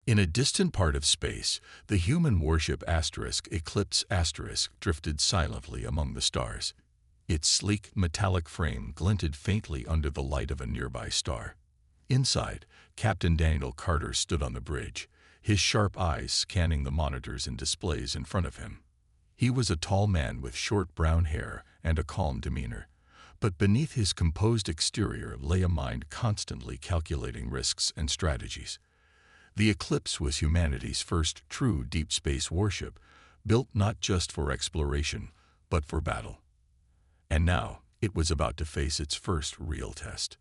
In a distant part of space, the human warship Eclipse drifted silently among the stars. Its sleek, metallic frame glinted faintly under the light of a nearby star. Inside, Captain Daniel Carter stood on the bridge, his sharp eyes scanning the monitors and displays in front of him. He was a tall man with short brown hair and a calm demeanor, but beneath his composed exterior lay a mind constantly calculating risks and strategies. The Eclipse was humanity's first true deep space warship, built not just for exploration, but for battle. And now, it was about to face its first real test.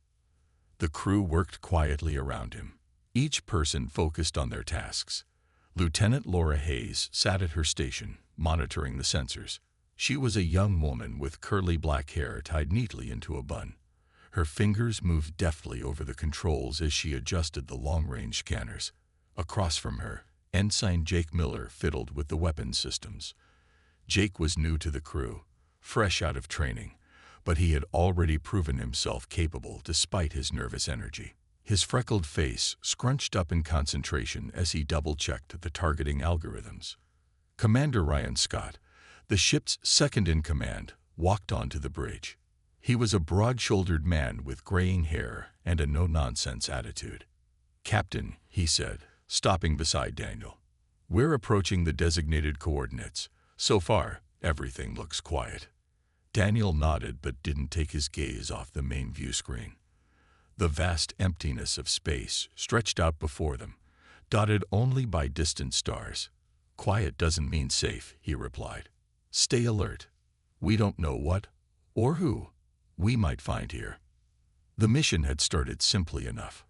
The crew worked quietly around him, each person focused on their tasks. Lieutenant Laura Hayes sat at her station, monitoring the sensors. She was a young woman with curly black hair tied neatly into a bun. Her fingers moved deftly over the controls as she adjusted the long-range scanners. Across from her, Ensign Jake Miller fiddled with the weapons systems. Jake was new to the crew, fresh out of training, but he had already proven himself capable despite his nervous energy. His freckled face scrunched up in concentration as he double-checked the targeting algorithms. Commander Ryan Scott, the ship's second-in-command, walked onto the bridge. He was a broad-shouldered man with graying hair and a no-nonsense attitude. "Captain," he said, stopping beside Daniel, "we're approaching the designated coordinates. So far, everything looks quiet." Daniel nodded but didn't take his gaze off the main view screen. The vast emptiness of space stretched out before them, dotted only by distant stars. "Quiet doesn't mean safe," he replied. "Stay alert. We don't know what, or who, we might find here." The mission had started simply enough.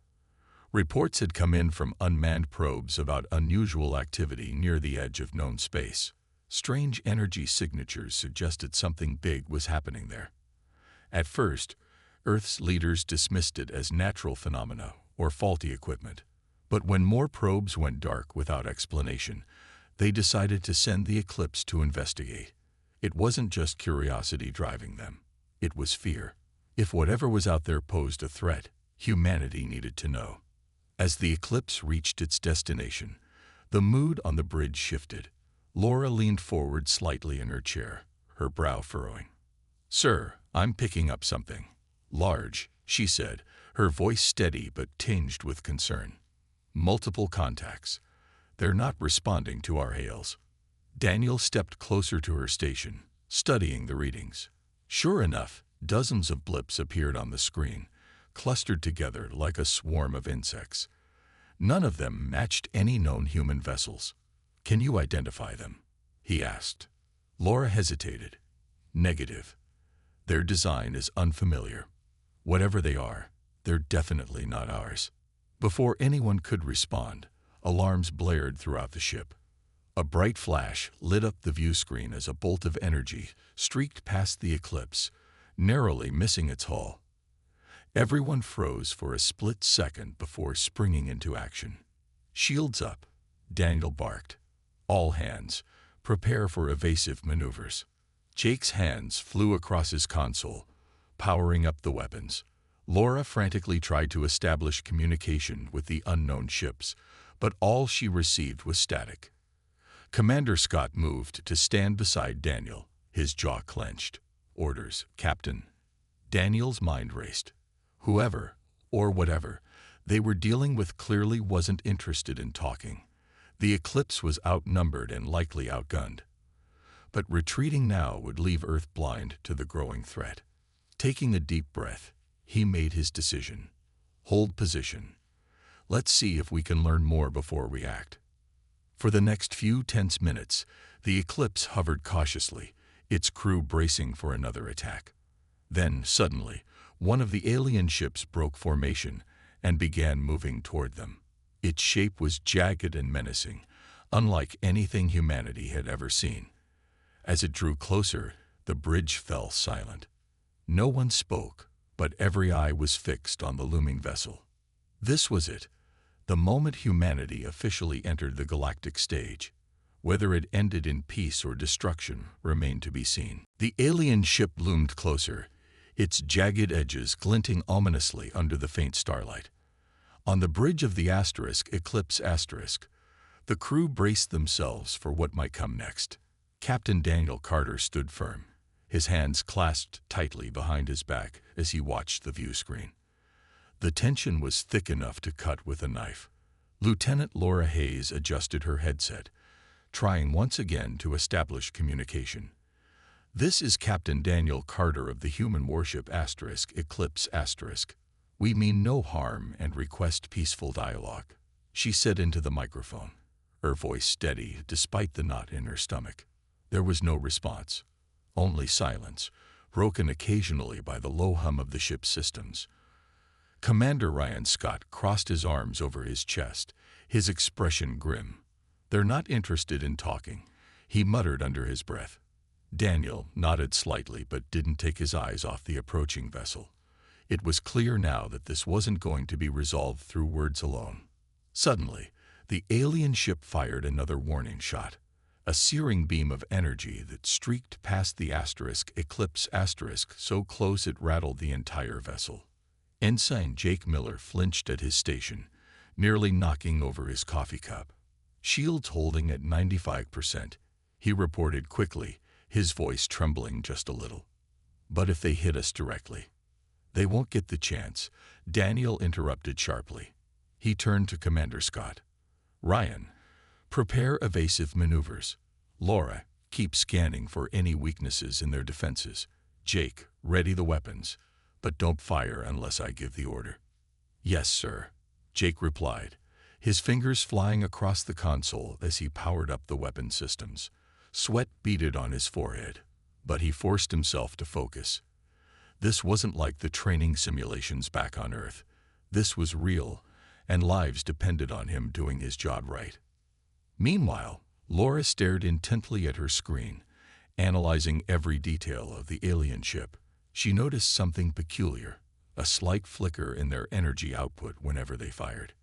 Reports had come in from unmanned probes about unusual activity near the edge of known space. Strange energy signatures suggested something big was happening there. At first, Earth's leaders dismissed it as natural phenomena or faulty equipment. But when more probes went dark without explanation, they decided to send the Eclipse to investigate. It wasn't just curiosity driving them. It was fear. If whatever was out there posed a threat, humanity needed to know. As the Eclipse reached its destination, the mood on the bridge shifted. Laura leaned forward slightly in her chair, her brow furrowing. "Sir, I'm picking up something. Large," she said, her voice steady but tinged with concern. "Multiple contacts. They're not responding to our hails." Daniel stepped closer to her station, studying the readings. Sure enough, dozens of blips appeared on the screen, clustered together like a swarm of insects. None of them matched any known human vessels. "Can you identify them?" he asked. Laura hesitated. "Negative. Their design is unfamiliar. Whatever they are, they're definitely not ours." Before anyone could respond, alarms blared throughout the ship. A bright flash lit up the view screen as a bolt of energy streaked past the Eclipse, narrowly missing its hull. Everyone froze for a split second before springing into action. "Shields up," Daniel barked. "All hands, prepare for evasive maneuvers." Jake's hands flew across his console, powering up the weapons. Laura frantically tried to establish communication with the unknown ships, but all she received was static. Commander Scott moved to stand beside Daniel, his jaw clenched. "Orders, Captain." Daniel's mind raced. Whoever, or whatever, they were dealing with clearly wasn't interested in talking. The Eclipse was outnumbered and likely outgunned. But retreating now would leave Earth blind to the growing threat. Taking a deep breath, he made his decision. "Hold position. Let's see if we can learn more before we act." For the next few tense minutes, the Eclipse hovered cautiously, its crew bracing for another attack. Then, suddenly, one of the alien ships broke formation and began moving toward them. Its shape was jagged and menacing, unlike anything humanity had ever seen. As it drew closer, the bridge fell silent. No one spoke, but every eye was fixed on the looming vessel. This was it, the moment humanity officially entered the galactic stage. Whether it ended in peace or destruction remained to be seen. The alien ship loomed closer, its jagged edges glinting ominously under the faint starlight. On the bridge of the Eclipse the crew braced themselves for what might come next. Captain Daniel Carter stood firm, his hands clasped tightly behind his back as he watched the view screen. The tension was thick enough to cut with a knife. Lieutenant Laura Hayes adjusted her headset, trying once again to establish communication. "This is Captain Daniel Carter of the human warship Eclipse We mean no harm and request peaceful dialogue," she said into the microphone, her voice steady despite the knot in her stomach. There was no response, only silence, broken occasionally by the low hum of the ship's systems. Commander Ryan Scott crossed his arms over his chest, his expression grim. "They're not interested in talking," he muttered under his breath. Daniel nodded slightly but didn't take his eyes off the approaching vessel. It was clear now that this wasn't going to be resolved through words alone. Suddenly, the alien ship fired another warning shot, a searing beam of energy that streaked past the Eclipse so close it rattled the entire vessel. Ensign Jake Miller flinched at his station, nearly knocking over his coffee cup. "Shields holding at 95%, he reported quickly, his voice trembling just a little. "But if they hit us directly?" "They won't get the chance," Daniel interrupted sharply. He turned to Commander Scott. "Ryan, prepare evasive maneuvers. Laura, keep scanning for any weaknesses in their defenses. Jake, ready the weapons, but don't fire unless I give the order." "Yes, sir," Jake replied, his fingers flying across the console as he powered up the weapon systems. Sweat beaded on his forehead, but he forced himself to focus. This wasn't like the training simulations back on Earth. This was real, and lives depended on him doing his job right. Meanwhile, Laura stared intently at her screen, analyzing every detail of the alien ship. She noticed something peculiar, a slight flicker in their energy output whenever they fired.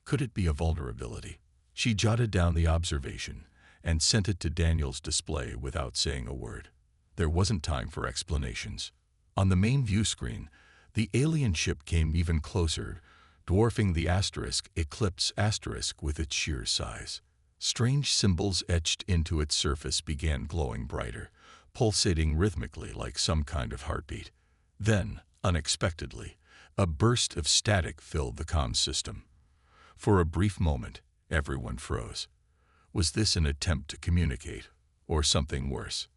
Could it be a vulnerability? She jotted down the observation and sent it to Daniel's display without saying a word. There wasn't time for explanations. On the main view screen, the alien ship came even closer, dwarfing the Eclipse with its sheer size. Strange symbols etched into its surface began glowing brighter, pulsating rhythmically like some kind of heartbeat. Then, unexpectedly, a burst of static filled the comm system. For a brief moment, everyone froze. Was this an attempt to communicate, or something worse?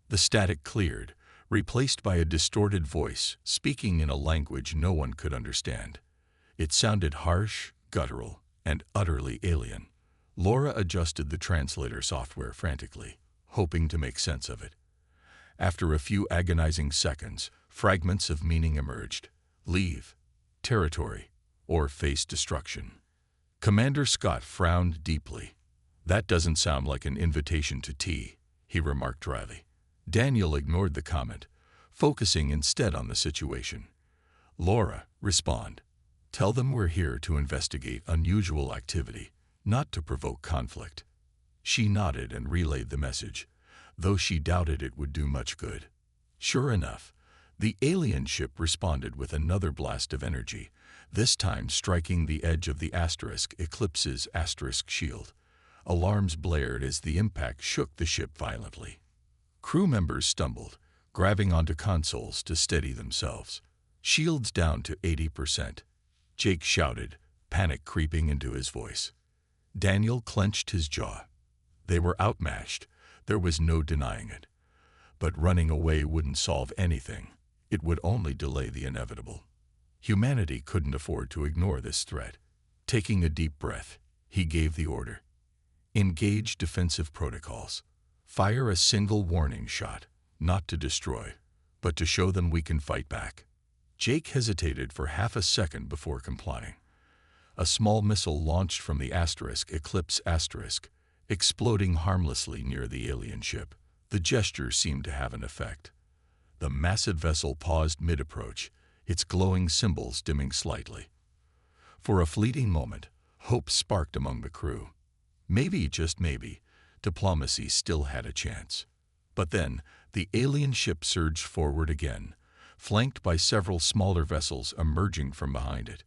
The static cleared, replaced by a distorted voice speaking in a language no one could understand. It sounded harsh, guttural, and utterly alien. Laura adjusted the translator software frantically, hoping to make sense of it. After a few agonizing seconds, fragments of meaning emerged. "Leave, territory, or face destruction." Commander Scott frowned deeply. "That doesn't sound like an invitation to tea," he remarked dryly. Daniel ignored the comment, focusing instead on the situation. "Laura, respond. Tell them we're here to investigate unusual activity, not to provoke conflict." She nodded and relayed the message, though she doubted it would do much good. Sure enough, the alien ship responded with another blast of energy, this time striking the edge of the Eclipse's shield. Alarms blared as the impact shook the ship violently. Crew members stumbled, grabbing onto consoles to steady themselves. "Shields down to 80%. Jake shouted, panic creeping into his voice. Daniel clenched his jaw. They were outmatched, there was no denying it. But running away wouldn't solve anything. It would only delay the inevitable. Humanity couldn't afford to ignore this threat. Taking a deep breath, he gave the order. "Engage defensive protocols. Fire a single warning shot, not to destroy, but to show them we can fight back." Jake hesitated for half a second before complying. A small missile launched from the Eclipse exploding harmlessly near the alien ship. The gesture seemed to have an effect. The massive vessel paused mid-approach, its glowing symbols dimming slightly. For a fleeting moment, hope sparked among the crew. Maybe, just maybe, diplomacy still had a chance. But then, the alien ship surged forward again, flanked by several smaller vessels emerging from behind it.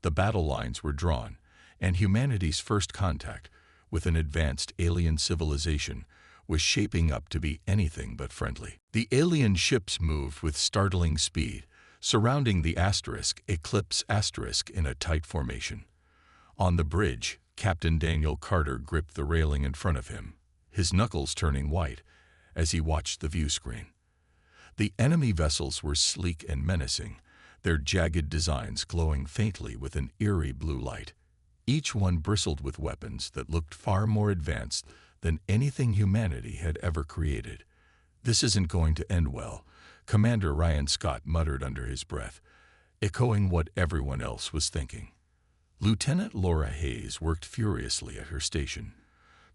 The battle lines were drawn, and humanity's first contact with an advanced alien civilization was shaping up to be anything but friendly. The alien ships moved with startling speed, surrounding the Eclipse in a tight formation. On the bridge, Captain Daniel Carter gripped the railing in front of him, his knuckles turning white as he watched the view screen. The enemy vessels were sleek and menacing, their jagged designs glowing faintly with an eerie blue light. Each one bristled with weapons that looked far more advanced than anything humanity had ever created. "This isn't going to end well," Commander Ryan Scott muttered under his breath, echoing what everyone else was thinking. Lieutenant Laura Hayes worked furiously at her station,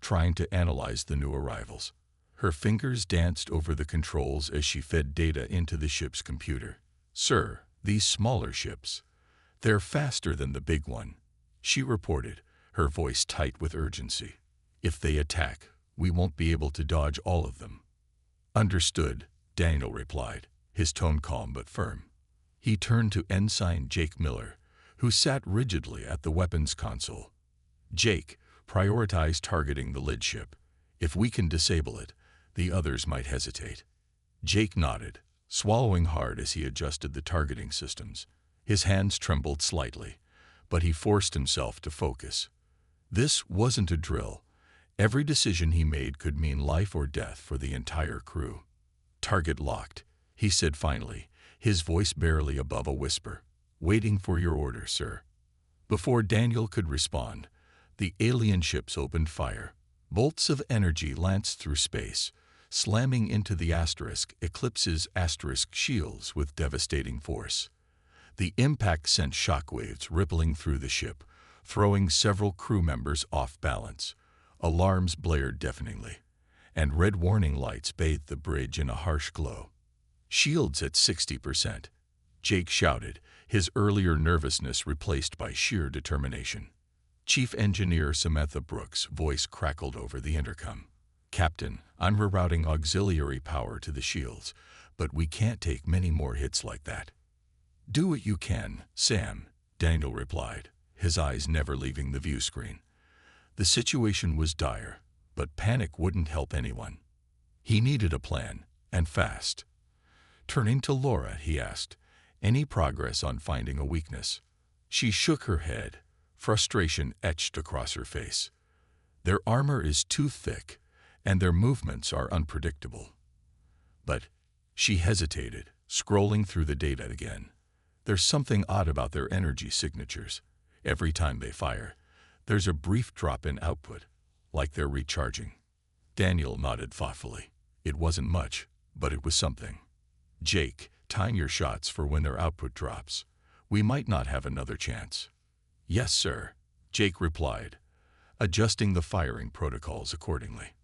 trying to analyze the new arrivals. Her fingers danced over the controls as she fed data into the ship's computer. "Sir, these smaller ships, they're faster than the big one," she reported, her voice tight with urgency. "If they attack, we won't be able to dodge all of them." "Understood," Daniel replied, his tone calm but firm. He turned to Ensign Jake Miller, who sat rigidly at the weapons console. "Jake, prioritize targeting the lid ship. If we can disable it, the others might hesitate." Jake nodded, swallowing hard as he adjusted the targeting systems. His hands trembled slightly, but he forced himself to focus. This wasn't a drill. Every decision he made could mean life or death for the entire crew. "Target locked," he said finally, his voice barely above a whisper. "Waiting for your order, sir." Before Daniel could respond, the alien ships opened fire. Bolts of energy lanced through space, slamming into the Eclipse's shields with devastating force. The impact sent shockwaves rippling through the ship, throwing several crew members off balance. Alarms blared deafeningly, and red warning lights bathed the bridge in a harsh glow. "Shields at 60%, Jake shouted, his earlier nervousness replaced by sheer determination. Chief Engineer Samantha Brooks' voice crackled over the intercom. "Captain, I'm rerouting auxiliary power to the shields, but we can't take many more hits like that." "Do what you can, Sam," Daniel replied, his eyes never leaving the view screen. The situation was dire, but panic wouldn't help anyone. He needed a plan, and fast. Turning to Laura, he asked, "Any progress on finding a weakness?" She shook her head, frustration etched across her face. "Their armor is too thick, and their movements are unpredictable." "But," she hesitated, scrolling through the data again, "there's something odd about their energy signatures. Every time they fire, there's a brief drop in output, like they're recharging." Daniel nodded thoughtfully. It wasn't much, but it was something. "Jake, time your shots for when their output drops. We might not have another chance." "Yes, sir," Jake replied, adjusting the firing protocols accordingly.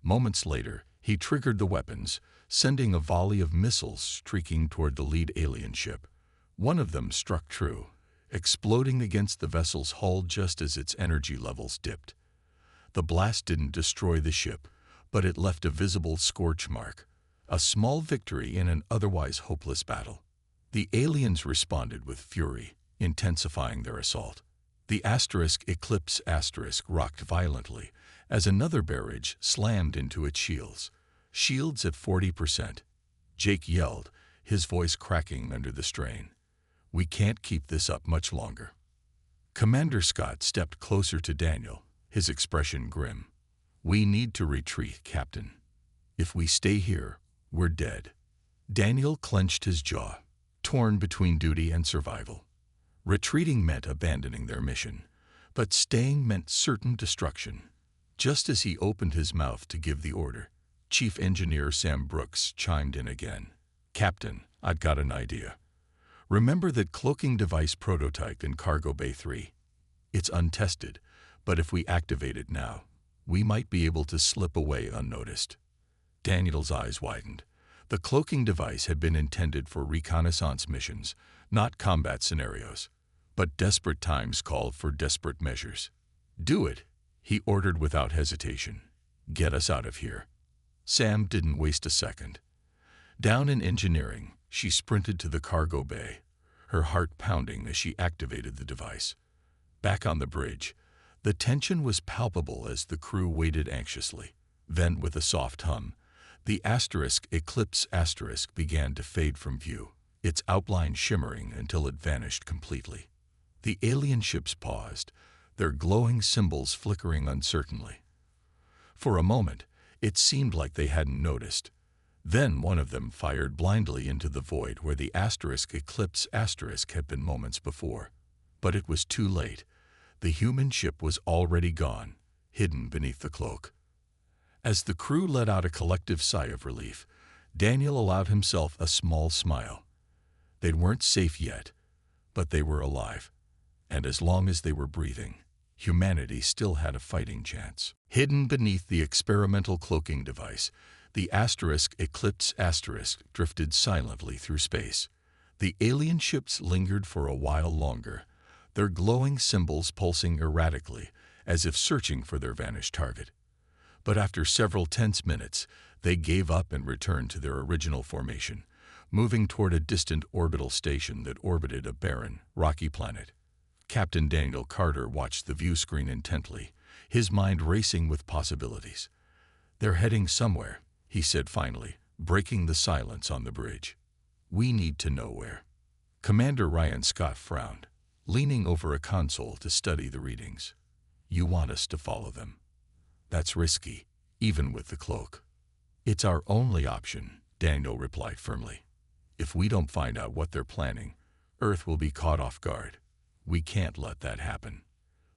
Moments later, he triggered the weapons, sending a volley of missiles streaking toward the lead alien ship. One of them struck true, exploding against the vessel's hull just as its energy levels dipped. The blast didn't destroy the ship, but it left a visible scorch mark, a small victory in an otherwise hopeless battle. The aliens responded with fury, intensifying their assault. The Eclipse rocked violently as another barrage slammed into its shields at 40%. Jake yelled, his voice cracking under the strain. "We can't keep this up much longer." Commander Scott stepped closer to Daniel, his expression grim. "We need to retreat, Captain. If we stay here, we're dead." Daniel clenched his jaw, torn between duty and survival. Retreating meant abandoning their mission, but staying meant certain destruction. Just as he opened his mouth to give the order, Chief Engineer Sam Brooks chimed in again. "Captain, I've got an idea. Remember that cloaking device prototype in Cargo Bay 3? It's untested, but if we activate it now, we might be able to slip away unnoticed." Daniel's eyes widened. The cloaking device had been intended for reconnaissance missions, not combat scenarios. But desperate times called for desperate measures. "Do it," he ordered without hesitation. "Get us out of here." Sam didn't waste a second. Down in engineering, she sprinted to the cargo bay, her heart pounding as she activated the device. Back on the bridge, the tension was palpable as the crew waited anxiously. Then, with a soft hum, the Eclipse began to fade from view, its outline shimmering until it vanished completely. The alien ships paused, their glowing symbols flickering uncertainly. For a moment, it seemed like they hadn't noticed. Then one of them fired blindly into the void where the Eclipse had been moments before. But it was too late. The human ship was already gone, hidden beneath the cloak. As the crew let out a collective sigh of relief, Daniel allowed himself a small smile. They weren't safe yet, but they were alive. And as long as they were breathing, humanity still had a fighting chance. Hidden beneath the experimental cloaking device, the Eclipse drifted silently through space. The alien ships lingered for a while longer, their glowing symbols pulsing erratically, as if searching for their vanished target. But after several tense minutes, they gave up and returned to their original formation, moving toward a distant orbital station that orbited a barren, rocky planet. Captain Daniel Carter watched the view screen intently, his mind racing with possibilities. "They're heading somewhere," he said finally, breaking the silence on the bridge. "We need to know where." Commander Ryan Scott frowned, leaning over a console to study the readings. "You want us to follow them? That's risky, even with the cloak." "It's our only option," Daniel replied firmly. "If we don't find out what they're planning, Earth will be caught off guard. We can't let that happen."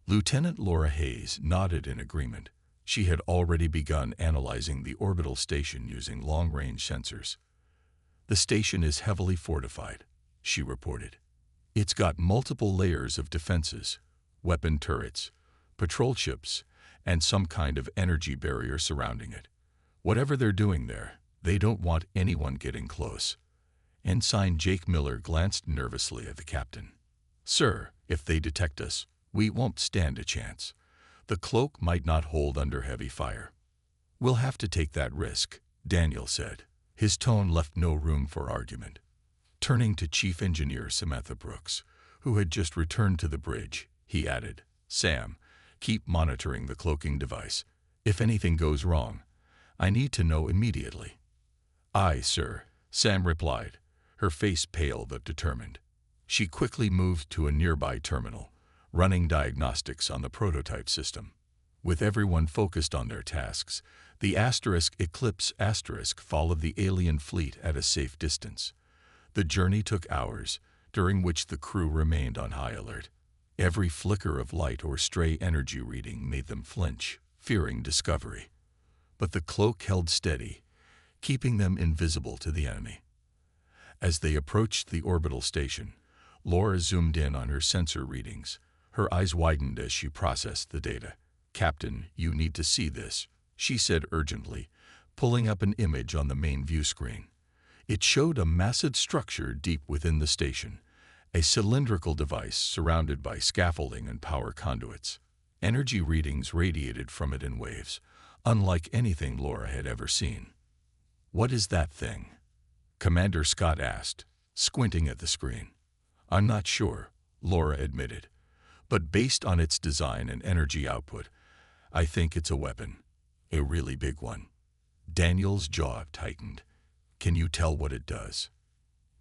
Lieutenant Laura Hayes nodded in agreement. She had already begun analyzing the orbital station using long-range sensors. "The station is heavily fortified," she reported. "It's got multiple layers of defenses, weapon turrets, patrol ships, and some kind of energy barrier surrounding it. Whatever they're doing there, they don't want anyone getting close." Ensign Jake Miller glanced nervously at the captain. "Sir, if they detect us, we won't stand a chance. The cloak might not hold under heavy fire." "We'll have to take that risk," Daniel said. His tone left no room for argument. Turning to Chief Engineer Samantha Brooks, who had just returned to the bridge, he added, "Sam, keep monitoring the cloaking device. If anything goes wrong, I need to know immediately." "Aye, sir," Sam replied, her face pale but determined. She quickly moved to a nearby terminal, running diagnostics on the prototype system. With everyone focused on their tasks, the Eclipse followed the alien fleet at a safe distance. The journey took hours, during which the crew remained on high alert. Every flicker of light or stray energy reading made them flinch, fearing discovery. But the cloak held steady, keeping them invisible to the enemy. As they approached the orbital station, Laura zoomed in on her sensor readings. Her eyes widened as she processed the data. "Captain, you need to see this," she said urgently, pulling up an image on the main view screen. It showed a massive structure deep within the station, a cylindrical device surrounded by scaffolding and power conduits. Energy readings radiated from it in waves, unlike anything Laura had ever seen. "What is that thing?" Commander Scott asked, squinting at the screen. "I'm not sure," Laura admitted, "but based on its design and energy output, I think it's a weapon, a really big one." Daniel's jaw tightened. "Can you tell what it does?"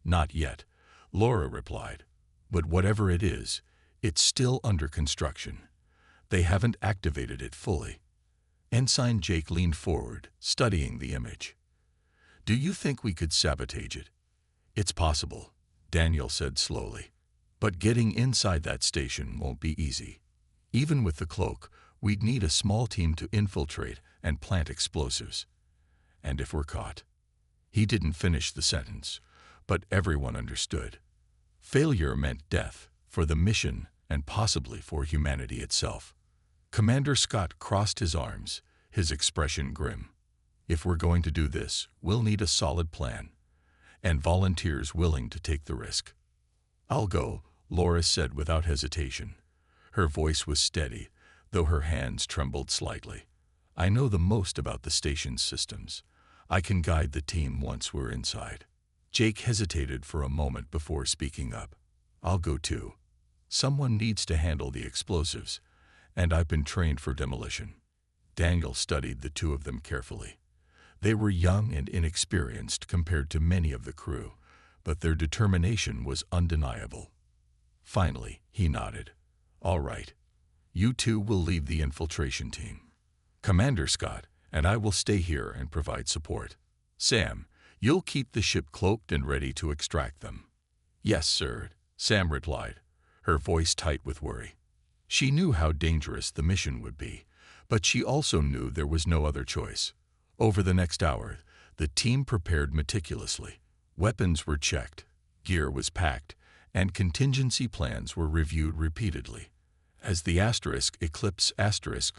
"Not yet," Laura replied, "but whatever it is, it's still under construction. They haven't activated it fully." Ensign Jake leaned forward, studying the image. "Do you think we could sabotage it?" "It's possible," Daniel said slowly, "but getting inside that station won't be easy. Even with the cloak, we'd need a small team to infiltrate and plant explosives. And if we're caught..." He didn't finish the sentence, but everyone understood. Failure meant death for the mission and possibly for humanity itself. Commander Scott crossed his arms, his expression grim. "If we're going to do this, we'll need a solid plan, and volunteers willing to take the risk." "I'll go," Laura said without hesitation. Her voice was steady, though her hands trembled slightly. "I know the most about the station's systems. I can guide the team once we're inside." Jake hesitated for a moment before speaking up. I'll go too. Someone needs to handle the explosives, and I've been trained for demolition. Daniel studied the two of them carefully. They were young and inexperienced compared to many of the crew, but their determination was undeniable. Finally, he nodded. All right. You two will lead the infiltration team. Commander Scott and I will stay here and provide support. Sam, you'll keep the ship cloaked and ready to extract them. Yes, sir, Sam replied, her voice tight with worry. She knew how dangerous the mission would be, but she also knew there was no other choice. Over the next hour, the team prepared meticulously. Weapons were checked, gear was packed, and contingency plans were reviewed repeatedly. As the Eclipse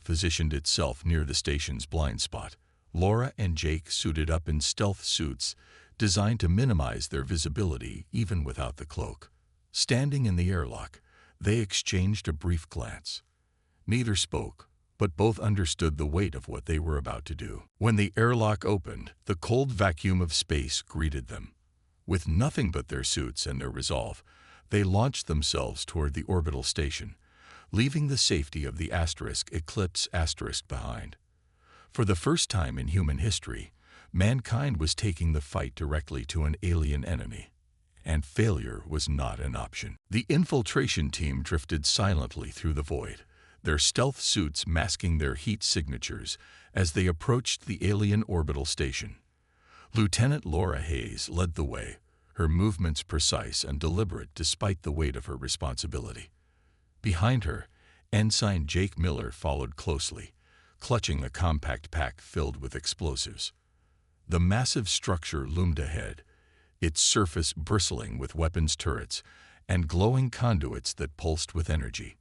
positioned itself near the station's blind spot, Laura and Jake suited up in stealth suits designed to minimize their visibility even without the cloak. Standing in the airlock, they exchanged a brief glance. Neither spoke, but both understood the weight of what they were about to do. When the airlock opened, the cold vacuum of space greeted them. With nothing but their suits and their resolve, they launched themselves toward the orbital station, leaving the safety of the Eclipse behind. For the first time in human history, mankind was taking the fight directly to an alien enemy, and failure was not an option. The infiltration team drifted silently through the void, their stealth suits masking their heat signatures as they approached the alien orbital station. Lieutenant Laura Hayes led the way, her movements precise and deliberate despite the weight of her responsibility. Behind her, Ensign Jake Miller followed closely, clutching a compact pack filled with explosives. The massive structure loomed ahead, its surface bristling with weapons turrets and glowing conduits that pulsed with energy.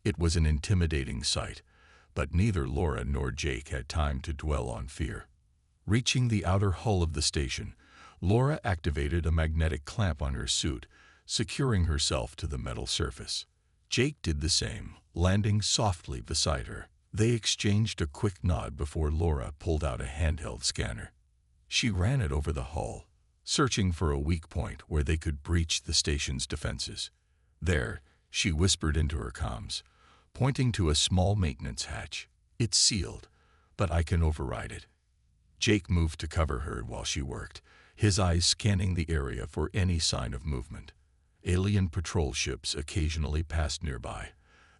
It was an intimidating sight, but neither Laura nor Jake had time to dwell on fear. Reaching the outer hull of the station, Laura activated a magnetic clamp on her suit, securing herself to the metal surface. Jake did the same, landing softly beside her. They exchanged a quick nod before Laura pulled out a handheld scanner. She ran it over the hull, searching for a weak point where they could breach the station's defenses. There, she whispered into her comms, pointing to a small maintenance hatch. It's sealed, but I can override it. Jake moved to cover her while she worked, his eyes scanning the area for any sign of movement. Alien patrol ships occasionally passed nearby,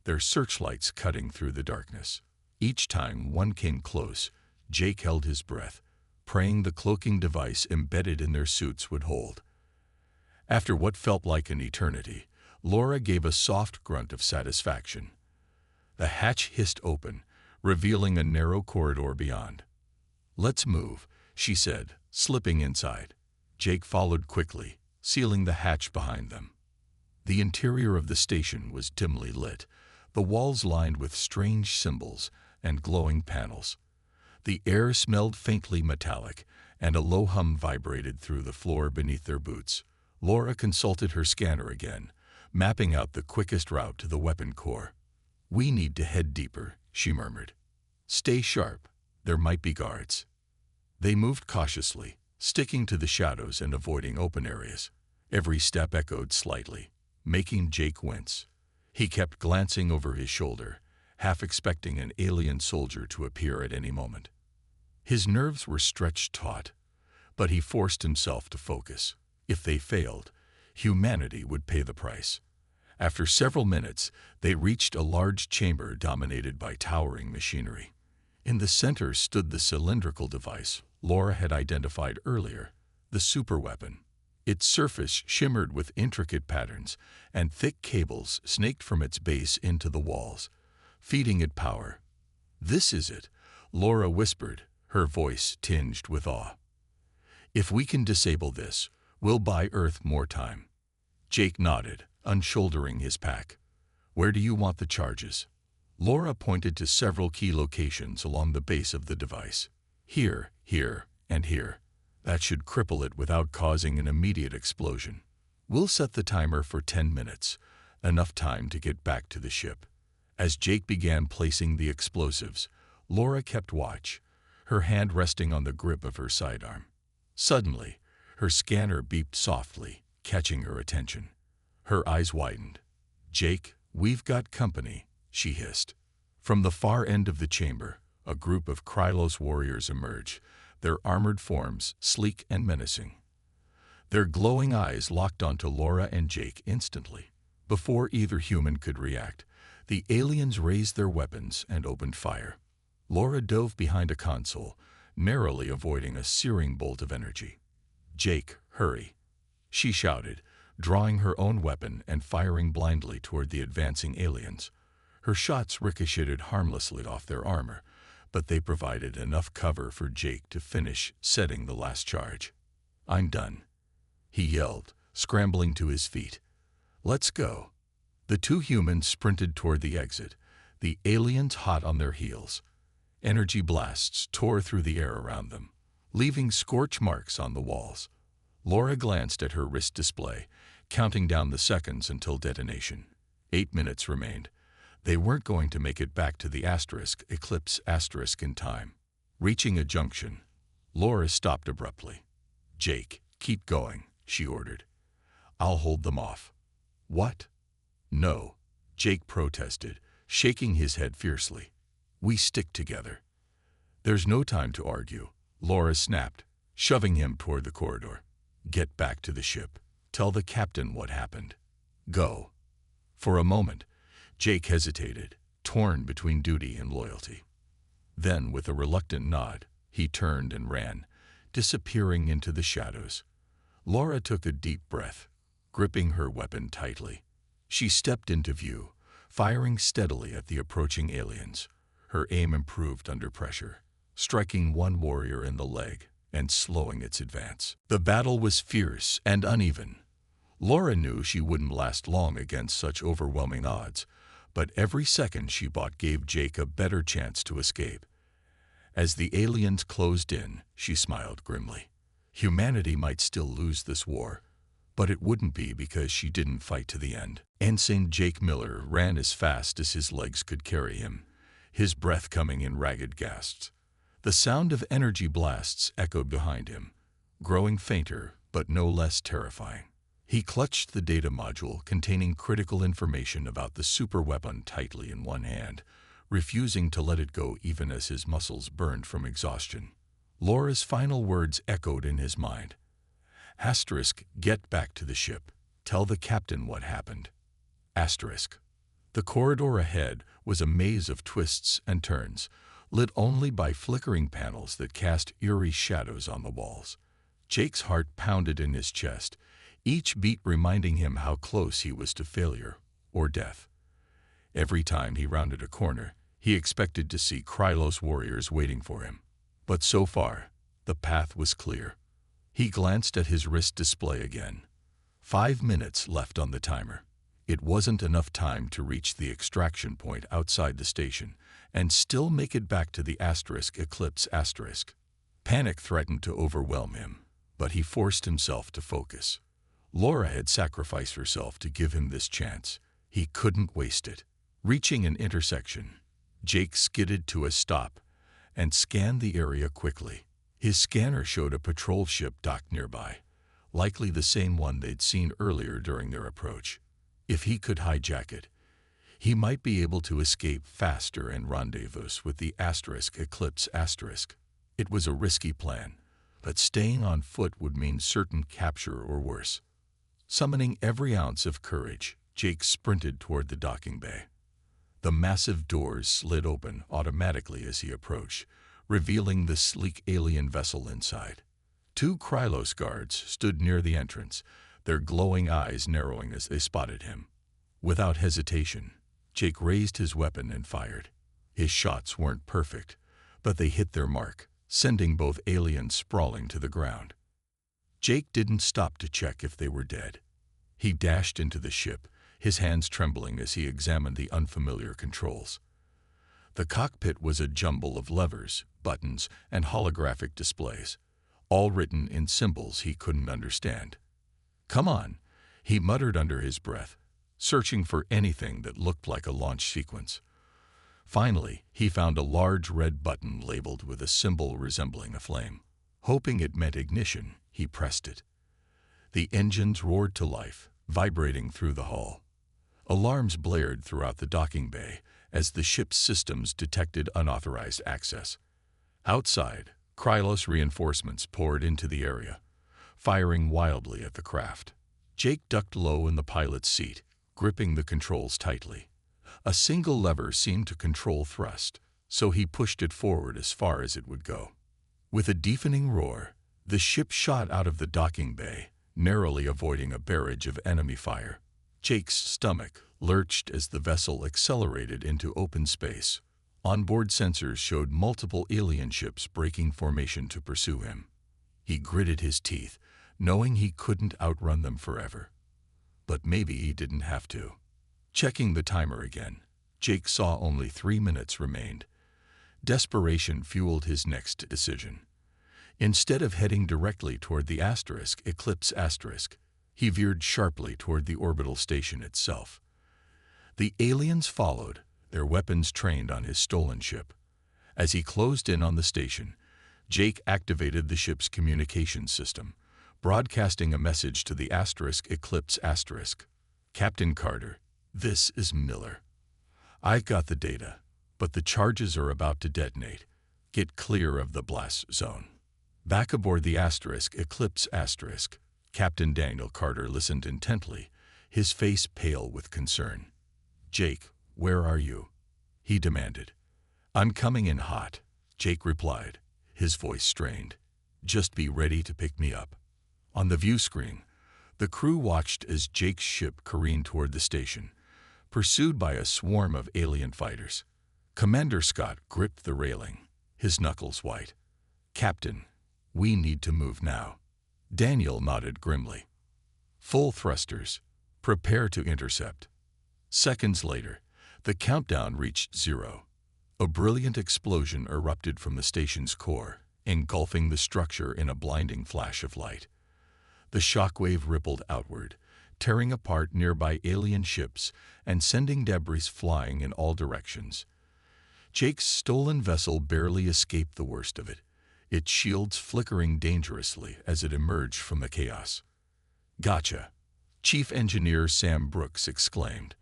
their searchlights cutting through the darkness. Each time one came close, Jake held his breath, praying the cloaking device embedded in their suits would hold. After what felt like an eternity, Laura gave a soft grunt of satisfaction. The hatch hissed open, revealing a narrow corridor beyond. "Let's move," she said, slipping inside. Jake followed quickly, sealing the hatch behind them. The interior of the station was dimly lit, the walls lined with strange symbols and glowing panels. The air smelled faintly metallic, and a low hum vibrated through the floor beneath their boots. Laura consulted her scanner again, mapping out the quickest route to the weapon core. "We need to head deeper," she murmured. "Stay sharp. There might be guards." They moved cautiously, sticking to the shadows and avoiding open areas. Every step echoed slightly, making Jake wince. He kept glancing over his shoulder, half expecting an alien soldier to appear at any moment. His nerves were stretched taut, but he forced himself to focus. If they failed, humanity would pay the price. After several minutes, they reached a large chamber dominated by towering machinery. In the center stood the cylindrical device Laura had identified earlier, the superweapon. Its surface shimmered with intricate patterns, and thick cables snaked from its base into the walls, feeding it power. "This is it," Laura whispered, her voice tinged with awe. "If we can disable this, we'll buy Earth more time." Jake nodded, unshouldering his pack. "Where do you want the charges?" Laura pointed to several key locations along the base of the device. "Here, here, and here. That should cripple it without causing an immediate explosion. We'll set the timer for 10 minutes, enough time to get back to the ship." As Jake began placing the explosives, Laura kept watch, her hand resting on the grip of her sidearm. Suddenly, her scanner beeped softly, catching her attention. Her eyes widened. "Jake, we've got company," she hissed. From the far end of the chamber, a group of Krylos warriors emerged, their armored forms sleek and menacing. Their glowing eyes locked onto Laura and Jake instantly. Before either human could react, the aliens raised their weapons and opened fire. Laura dove behind a console, narrowly avoiding a searing bolt of energy. "Jake, hurry," she shouted, drawing her own weapon and firing blindly toward the advancing aliens. Her shots ricocheted harmlessly off their armor, but they provided enough cover for Jake to finish setting the last charge. "I'm done," he yelled, scrambling to his feet. "Let's go." The two humans sprinted toward the exit, the aliens hot on their heels. Energy blasts tore through the air around them, leaving scorch marks on the walls. Laura glanced at her wrist display, counting down the seconds until detonation. 8 minutes remained. They weren't going to make it back to the Eclipse in time. Reaching a junction, Laura stopped abruptly. "Jake, keep going," she ordered. "I'll hold them off." "What?" "No," Jake protested, shaking his head fiercely. "We stick together." "There's no time to argue," Laura snapped, shoving him toward the corridor. "Get back to the ship. Tell the captain what happened. Go." For a moment, Jake hesitated, torn between duty and loyalty. Then, with a reluctant nod, he turned and ran, disappearing into the shadows. Laura took a deep breath, gripping her weapon tightly. She stepped into view, firing steadily at the approaching aliens. Her aim improved under pressure, striking one warrior in the leg and slowing its advance. The battle was fierce and uneven. Laura knew she wouldn't last long against such overwhelming odds, but every second she bought gave Jake a better chance to escape. As the aliens closed in, she smiled grimly. Humanity might still lose this war, but it wouldn't be because she didn't fight to the end. Ensign Jake Miller ran as fast as his legs could carry him, his breath coming in ragged gasps. The sound of energy blasts echoed behind him, growing fainter but no less terrifying. He clutched the data module containing critical information about the superweapon tightly in one hand, refusing to let it go even as his muscles burned from exhaustion. Laura's final words echoed in his mind. "Get back to the ship. Tell the captain what happened." The corridor ahead was a maze of twists and turns, lit only by flickering panels that cast eerie shadows on the walls. Jake's heart pounded in his chest, each beat reminding him how close he was to failure or death. Every time he rounded a corner, he expected to see Krylos warriors waiting for him. But so far, the path was clear. He glanced at his wrist display again. 5 minutes left on the timer. It wasn't enough time to reach the extraction point outside the station and still make it back to the Eclipse. Panic threatened to overwhelm him, but he forced himself to focus. Laura had sacrificed herself to give him this chance. He couldn't waste it. Reaching an intersection, Jake skidded to a stop and scanned the area quickly. His scanner showed a patrol ship docked nearby, likely the same one they'd seen earlier during their approach. If he could hijack it, he might be able to escape faster and rendezvous with the Eclipse. It was a risky plan, but staying on foot would mean certain capture or worse. Summoning every ounce of courage, Jake sprinted toward the docking bay. The massive doors slid open automatically as he approached, revealing the sleek alien vessel inside. 2 Krylos guards stood near the entrance, their glowing eyes narrowing as they spotted him. Without hesitation, Jake raised his weapon and fired. His shots weren't perfect, but they hit their mark, sending both aliens sprawling to the ground. Jake didn't stop to check if they were dead. He dashed into the ship, his hands trembling as he examined the unfamiliar controls. The cockpit was a jumble of levers, buttons, and holographic displays, all written in symbols he couldn't understand. "Come on," he muttered under his breath, searching for anything that looked like a launch sequence. Finally, he found a large red button labeled with a symbol resembling a flame. Hoping it meant ignition, he pressed it. The engines roared to life, vibrating through the hull. Alarms blared throughout the docking bay as the ship's systems detected unauthorized access. Outside, Krylos reinforcements poured into the area, firing wildly at the craft. Jake ducked low in the pilot's seat, gripping the controls tightly. A single lever seemed to control thrust, so he pushed it forward as far as it would go. With a deafening roar, the ship shot out of the docking bay, narrowly avoiding a barrage of enemy fire. Jake's stomach lurched as the vessel accelerated into open space. Onboard sensors showed multiple alien ships breaking formation to pursue him. He gritted his teeth, knowing he couldn't outrun them forever. But maybe he didn't have to. Checking the timer again, Jake saw only 3 minutes remained. Desperation fueled his next decision. Instead of heading directly toward the Eclipse asterisk, he veered sharply toward the orbital station itself. The aliens followed, their weapons trained on his stolen ship. As he closed in on the station, Jake activated the ship's communication system, broadcasting a message to the Eclipse asterisk. "Captain Carter, this is Miller. I've got the data, but the charges are about to detonate. Get clear of the blast zone." Back aboard the Eclipse asterisk, Captain Daniel Carter listened intently, his face pale with concern. "Jake, where are you?" he demanded. "I'm coming in hot," Jake replied, his voice strained. "Just be ready to pick me up." On the view screen, the crew watched as Jake's ship careened toward the station, pursued by a swarm of alien fighters. Commander Scott gripped the railing, his knuckles white. "Captain, we need to move now." Daniel nodded grimly. "Full thrusters. Prepare to intercept." Seconds later, the countdown reached 0. A brilliant explosion erupted from the station's core, engulfing the structure in a blinding flash of light. The shockwave rippled outward, tearing apart nearby alien ships and sending debris flying in all directions. Jake's stolen vessel barely escaped the worst of it, its shields flickering dangerously as it emerged from the chaos. "Gotcha," Chief Engineer Sam Brooks exclaimed,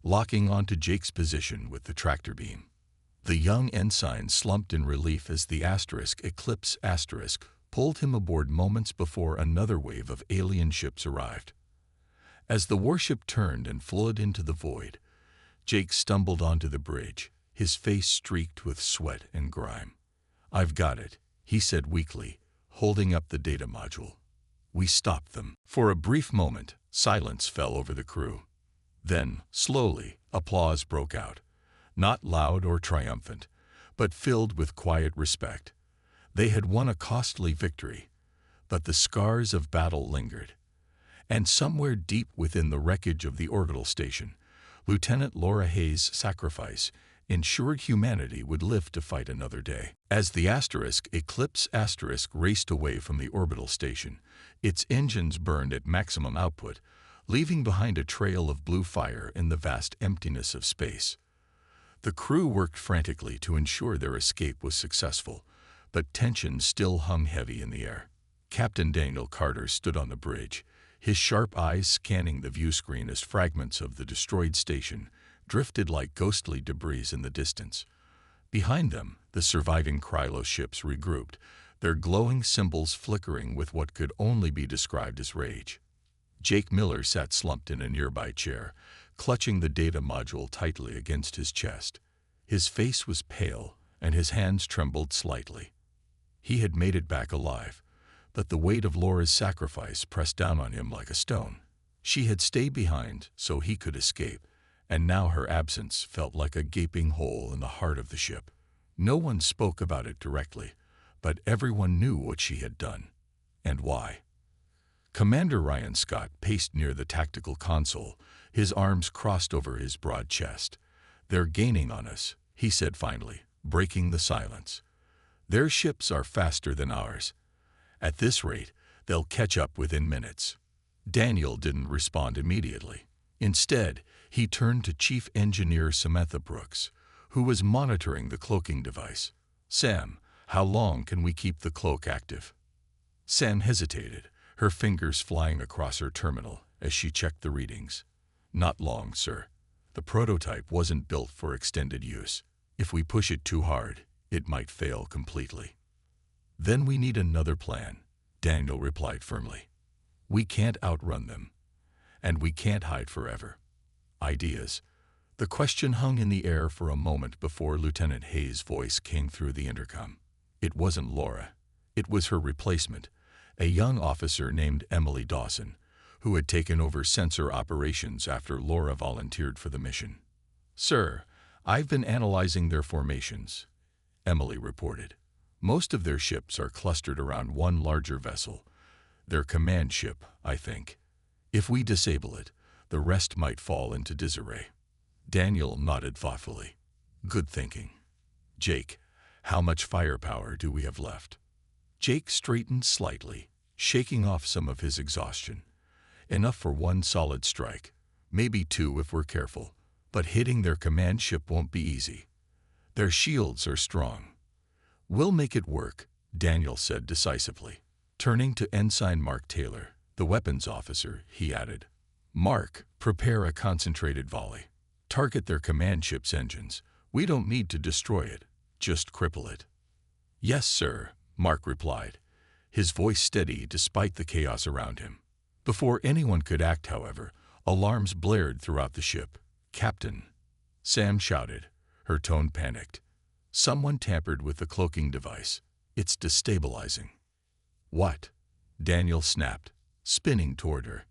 locking onto Jake's position with the tractor beam. The young ensign slumped in relief as the Eclipse asterisk pulled him aboard moments before another wave of alien ships arrived. As the warship turned and flowed into the void, Jake stumbled onto the bridge, his face streaked with sweat and grime. "I've got it," he said weakly, holding up the data module. "We stopped them." For a brief moment, silence fell over the crew. Then, slowly, applause broke out, not loud or triumphant, but filled with quiet respect. They had won a costly victory, but the scars of battle lingered. And somewhere deep within the wreckage of the orbital station, Lieutenant Laura Hayes' sacrifice ensured humanity would live to fight another day. As the Eclipse asterisk raced away from the orbital station, its engines burned at maximum output, leaving behind a trail of blue fire in the vast emptiness of space. The crew worked frantically to ensure their escape was successful, but tension still hung heavy in the air. Captain Daniel Carter stood on the bridge, his sharp eyes scanning the view screen as fragments of the destroyed station drifted like ghostly debris in the distance. Behind them, the surviving Krylos ships regrouped, their glowing symbols flickering with what could only be described as rage. Jake Miller sat slumped in a nearby chair, clutching the data module tightly against his chest. His face was pale, and his hands trembled slightly. He had made it back alive, but the weight of Laura's sacrifice pressed down on him like a stone. She had stayed behind so he could escape, and now her absence felt like a gaping hole in the heart of the ship. No one spoke about it directly, but everyone knew what she had done, and why. Commander Ryan Scott paced near the tactical console, his arms crossed over his broad chest. "They're gaining on us," he said finally, breaking the silence. "Their ships are faster than ours. At this rate, they'll catch up within minutes." Daniel didn't respond immediately. Instead, he turned to Chief Engineer Samantha Brooks, who was monitoring the cloaking device. "Sam, how long can we keep the cloak active?" Sam hesitated, her fingers flying across her terminal as she checked the readings. Not long, sir. The prototype wasn't built for extended use. If we push it too hard, it might fail completely. Then we need another plan, Daniel replied firmly. We can't outrun them, and we can't hide forever. Ideas? The question hung in the air for a moment before Lieutenant Hayes' voice came through the intercom. It wasn't Laura. It was her replacement, a young officer named Emily Dawson, who had taken over sensor operations after Laura volunteered for the mission. Sir, I've been analyzing their formations, Emily reported. Most of their ships are clustered around one larger vessel, their command ship, I think. If we disable it, the rest might fall into disarray. Daniel nodded thoughtfully. Good thinking. Jake, how much firepower do we have left? Jake straightened slightly, shaking off some of his exhaustion. Enough for one solid strike, maybe two if we're careful, but hitting their command ship won't be easy. Their shields are strong. We'll make it work, Daniel said decisively. Turning to Ensign Mark Taylor, the weapons officer, he added, Mark, prepare a concentrated volley. Target their command ship's engines. We don't need to destroy it, just cripple it. Yes, sir, Mark replied, his voice steady despite the chaos around him. Before anyone could act, however, alarms blared throughout the ship. Captain, Sam shouted, her tone panicked. Someone tampered with the cloaking device. It's destabilizing. What? Daniel snapped, spinning toward her.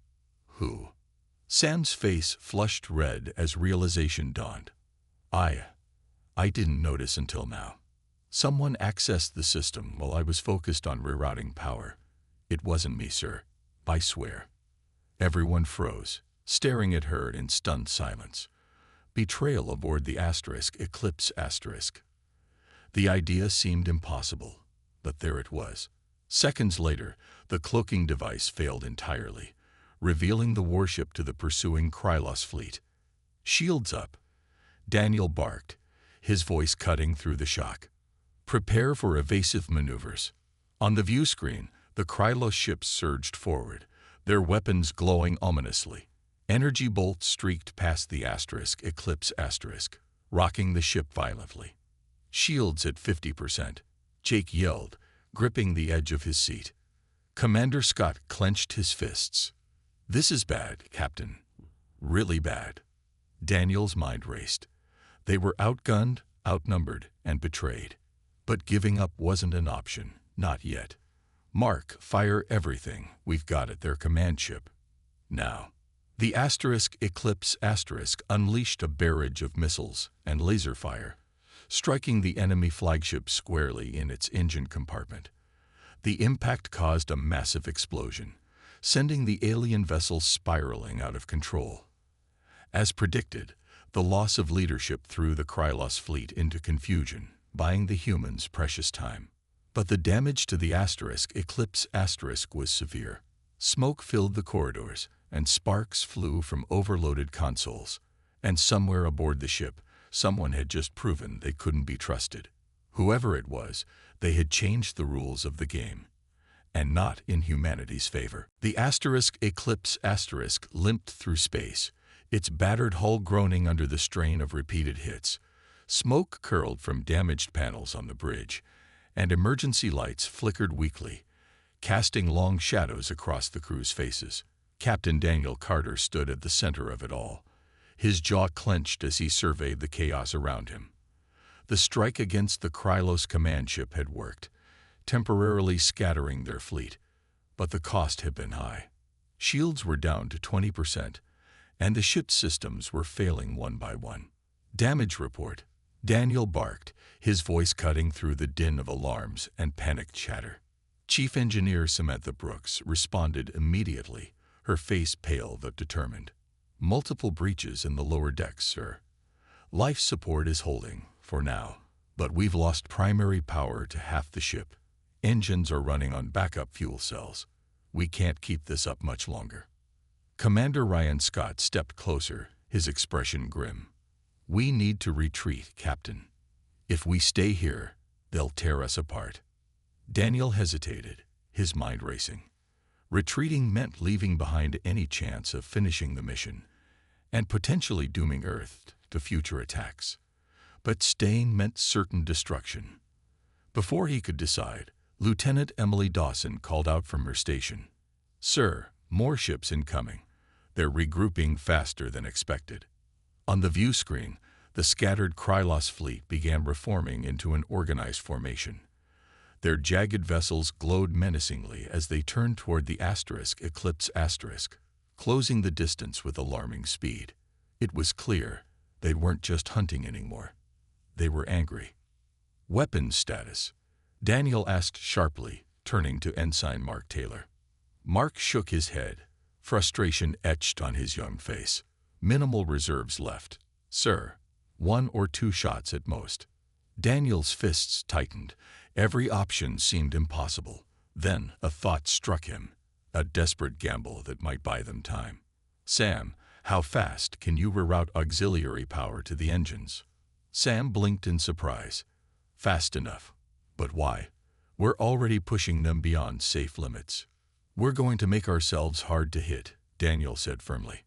Who? Sam's face flushed red as realization dawned. I didn't notice until now. Someone accessed the system while I was focused on rerouting power. It wasn't me, sir. I swear. Everyone froze, staring at her in stunned silence. Betrayal aboard the Eclipse *. The idea seemed impossible, but there it was. Seconds later, the cloaking device failed entirely, revealing the warship to the pursuing Krylos fleet. Shields up, Daniel barked, his voice cutting through the shock. Prepare for evasive maneuvers. On the view screen, the Krylos ships surged forward, their weapons glowing ominously. Energy bolts streaked past the Eclipse *, rocking the ship violently. Shields at 50%, Jake yelled, gripping the edge of his seat. Commander Scott clenched his fists. This is bad, Captain. Really bad. Daniel's mind raced. They were outgunned, outnumbered, and betrayed. But giving up wasn't an option, not yet. Mark, fire everything we've got at their command ship. Now. The Eclipse * unleashed a barrage of missiles and laser fire, striking the enemy flagship squarely in its engine compartment. The impact caused a massive explosion, sending the alien vessel spiraling out of control. As predicted, the loss of leadership threw the Krylos fleet into confusion, buying the humans precious time. But the damage to the Eclipse * was severe. Smoke filled the corridors, and sparks flew from overloaded consoles. And somewhere aboard the ship, someone had just proven they couldn't be trusted. Whoever it was, they had changed the rules of the game, and not in humanity's favor. The Eclipse * limped through space, its battered hull groaning under the strain of repeated hits. Smoke curled from damaged panels on the bridge, and emergency lights flickered weakly, casting long shadows across the crew's faces. Captain Daniel Carter stood at the center of it all, his jaw clenched as he surveyed the chaos around him. The strike against the Krylos command ship had worked, temporarily scattering their fleet, but the cost had been high. Shields were down to 20%, and the ship's systems were failing one by one. Damage report, Daniel barked, his voice cutting through the din of alarms and panicked chatter. Chief Engineer Samantha Brooks responded immediately, her face pale but determined. Multiple breaches in the lower decks, sir. Life support is holding, for now, but we've lost primary power to half the ship. Engines are running on backup fuel cells. We can't keep this up much longer. Commander Ryan Scott stepped closer, his expression grim. We need to retreat, Captain. If we stay here, they'll tear us apart. Daniel hesitated, his mind racing. Retreating meant leaving behind any chance of finishing the mission, and potentially dooming Earth to future attacks. But staying meant certain destruction. Before he could decide, Lieutenant Emily Dawson called out from her station. "Sir, more ships incoming. They're regrouping faster than expected." On the view screen, the scattered Krylos fleet began reforming into an organized formation. Their jagged vessels glowed menacingly as they turned toward the Eclipse *, closing the distance with alarming speed. It was clear they weren't just hunting anymore. They were angry. "Weapons status?" Daniel asked sharply, turning to Ensign Mark Taylor. Mark shook his head, frustration etched on his young face. "Minimal reserves left, sir. 1 or 2 shots at most." Daniel's fists tightened. Every option seemed impossible. Then a thought struck him, a desperate gamble that might buy them time. "Sam, how fast can you reroute auxiliary power to the engines?" Sam blinked in surprise. "Fast enough. But why? We're already pushing them beyond safe limits." "We're going to make ourselves hard to hit," Daniel said firmly.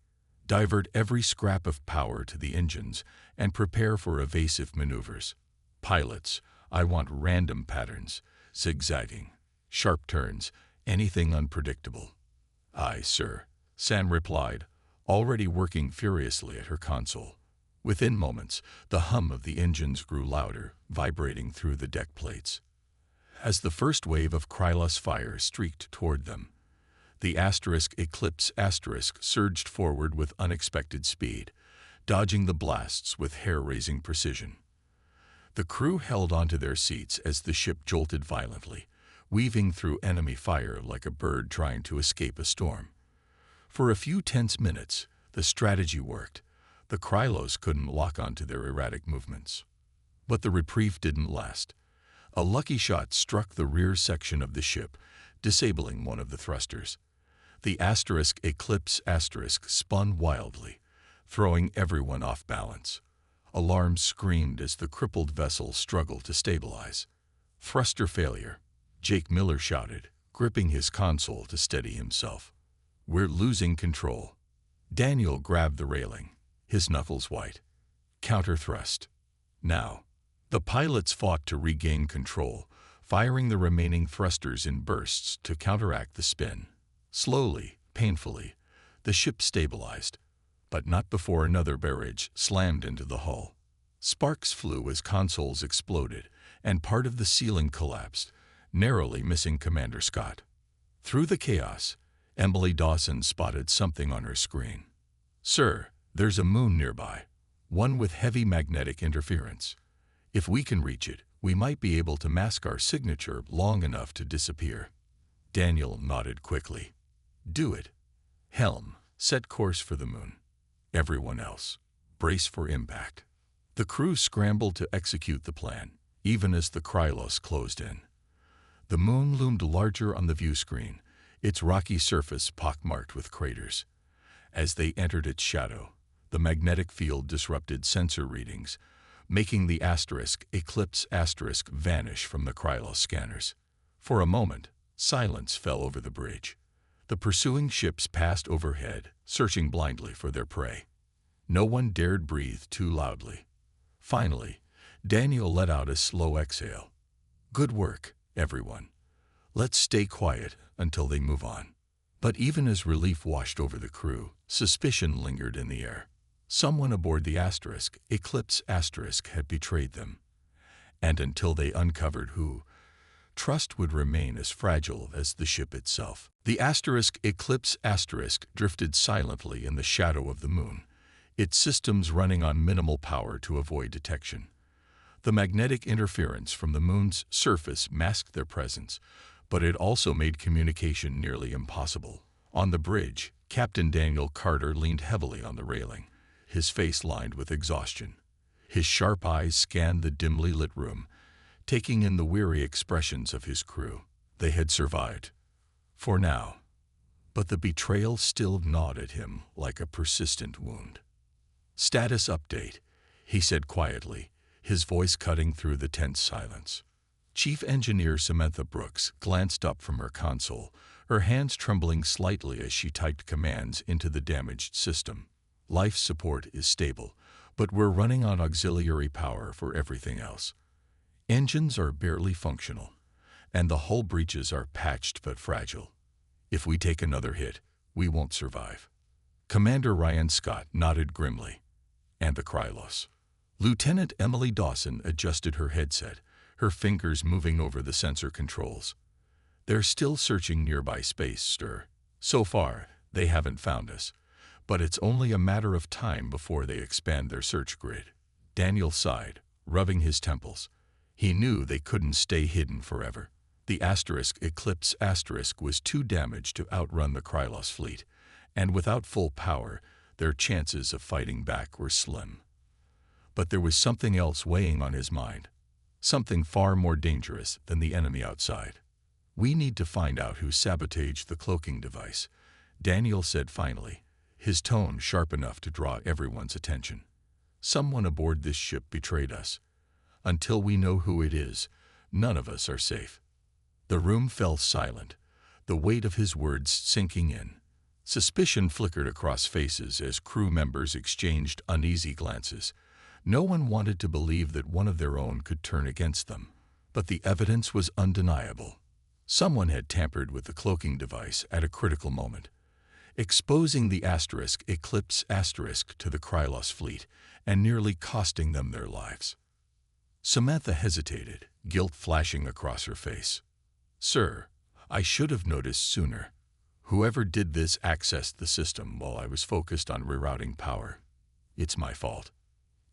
"Divert every scrap of power to the engines and prepare for evasive maneuvers. Pilots, I want random patterns, zigzagging, sharp turns, anything unpredictable." "Aye, sir," Sam replied, already working furiously at her console. Within moments, the hum of the engines grew louder, vibrating through the deck plates. As the first wave of Krylos fire streaked toward them, the Eclipse * surged forward with unexpected speed, dodging the blasts with hair-raising precision. The crew held onto their seats as the ship jolted violently, weaving through enemy fire like a bird trying to escape a storm. For a few tense minutes, the strategy worked. The Krylos couldn't lock onto their erratic movements. But the reprieve didn't last. A lucky shot struck the rear section of the ship, disabling one of the thrusters. The Eclipse * spun wildly, throwing everyone off balance. Alarms screamed as the crippled vessel struggled to stabilize. "Thruster failure," Jake Miller shouted, gripping his console to steady himself. "We're losing control." Daniel grabbed the railing, his knuckles white. "Counter thrust. Now." The pilots fought to regain control, firing the remaining thrusters in bursts to counteract the spin. Slowly, painfully, the ship stabilized, but not before another barrage slammed into the hull. Sparks flew as consoles exploded, and part of the ceiling collapsed, narrowly missing Commander Scott. Through the chaos, Emily Dawson spotted something on her screen. "Sir, there's a moon nearby, one with heavy magnetic interference. If we can reach it, we might be able to mask our signature long enough to disappear." Daniel nodded quickly. "Do it. Helm, set course for the moon. Everyone else, brace for impact." The crew scrambled to execute the plan, even as the Krylos closed in. The moon loomed larger on the view screen, its rocky surface pockmarked with craters. As they entered its shadow, the magnetic field disrupted sensor readings, making the Eclipse * vanish from the Krylos scanners. For a moment, silence fell over the bridge. The pursuing ships passed overhead, searching blindly for their prey. No one dared breathe too loudly. Finally, Daniel let out a slow exhale. "Good work, everyone. Let's stay quiet until they move on." But even as relief washed over the crew, suspicion lingered in the air. Someone aboard the Eclipse * had betrayed them. And until they uncovered who, trust would remain as fragile as the ship itself. The Eclipse * drifted silently in the shadow of the moon, its systems running on minimal power to avoid detection. The magnetic interference from the moon's surface masked their presence, but it also made communication nearly impossible. On the bridge, Captain Daniel Carter leaned heavily on the railing, his face lined with exhaustion. His sharp eyes scanned the dimly lit room, taking in the weary expressions of his crew. They had survived. For now. But the betrayal still gnawed at him like a persistent wound. "Status update," he said quietly, his voice cutting through the tense silence. Chief Engineer Samantha Brooks glanced up from her console, her hands trembling slightly as she typed commands into the damaged system. Life support is stable, but we're running on auxiliary power for everything else. Engines are barely functional, and the hull breaches are patched but fragile. If we take another hit, we won't survive. Commander Ryan Scott nodded grimly. And the Krylos. Lieutenant Emily Dawson adjusted her headset, her fingers moving over the sensor controls. They're still searching nearby space, sir. So far, they haven't found us, but it's only a matter of time before they expand their search grid. Daniel sighed, rubbing his temples. He knew they couldn't stay hidden forever. The Eclipse was too damaged to outrun the Krylos fleet, and without full power, their chances of fighting back were slim. But there was something else weighing on his mind, something far more dangerous than the enemy outside. We need to find out who sabotaged the cloaking device, Daniel said finally, his tone sharp enough to draw everyone's attention. Someone aboard this ship betrayed us. Until we know who it is, none of us are safe. The room fell silent, the weight of his words sinking in. Suspicion flickered across faces as crew members exchanged uneasy glances. No one wanted to believe that one of their own could turn against them, but the evidence was undeniable. Someone had tampered with the cloaking device at a critical moment, exposing the Eclipse to the Krylos fleet and nearly costing them their lives. Samantha hesitated, guilt flashing across her face. Sir, I should have noticed sooner. Whoever did this accessed the system while I was focused on rerouting power. It's my fault.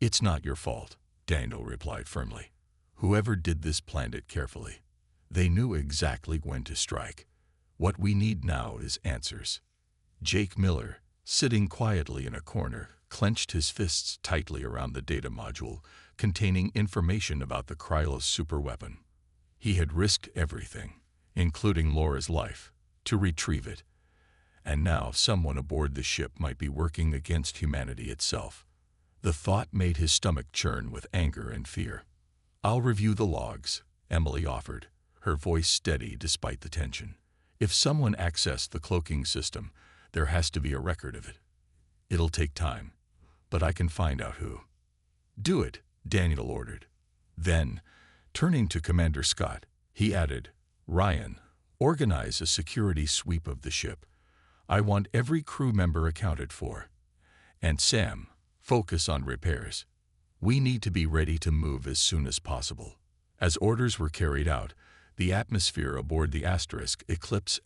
It's not your fault, Daniel replied firmly. Whoever did this planned it carefully. They knew exactly when to strike. What we need now is answers. Jake Miller, sitting quietly in a corner, clenched his fists tightly around the data module containing information about the Krylos superweapon. He had risked everything, including Laura's life, to retrieve it. And now someone aboard the ship might be working against humanity itself. The thought made his stomach churn with anger and fear. I'll review the logs, Emily offered, her voice steady despite the tension. If someone accessed the cloaking system, there has to be a record of it. It'll take time, but I can find out who. Do it, Daniel ordered. Then, turning to Commander Scott, he added, Ryan, organize a security sweep of the ship. I want every crew member accounted for. And Sam, focus on repairs. We need to be ready to move as soon as possible. As orders were carried out, the atmosphere aboard the Eclipse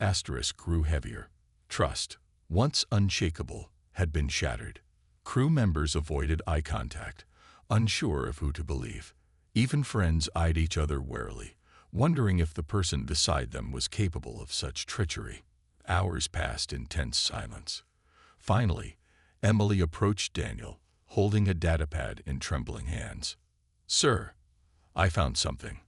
grew heavier. Trust, once unshakable, had been shattered. Crew members avoided eye contact, unsure of who to believe. Even friends eyed each other warily, wondering if the person beside them was capable of such treachery. Hours passed in tense silence. Finally, Emily approached Daniel, holding a datapad in trembling hands. Sir, I found something.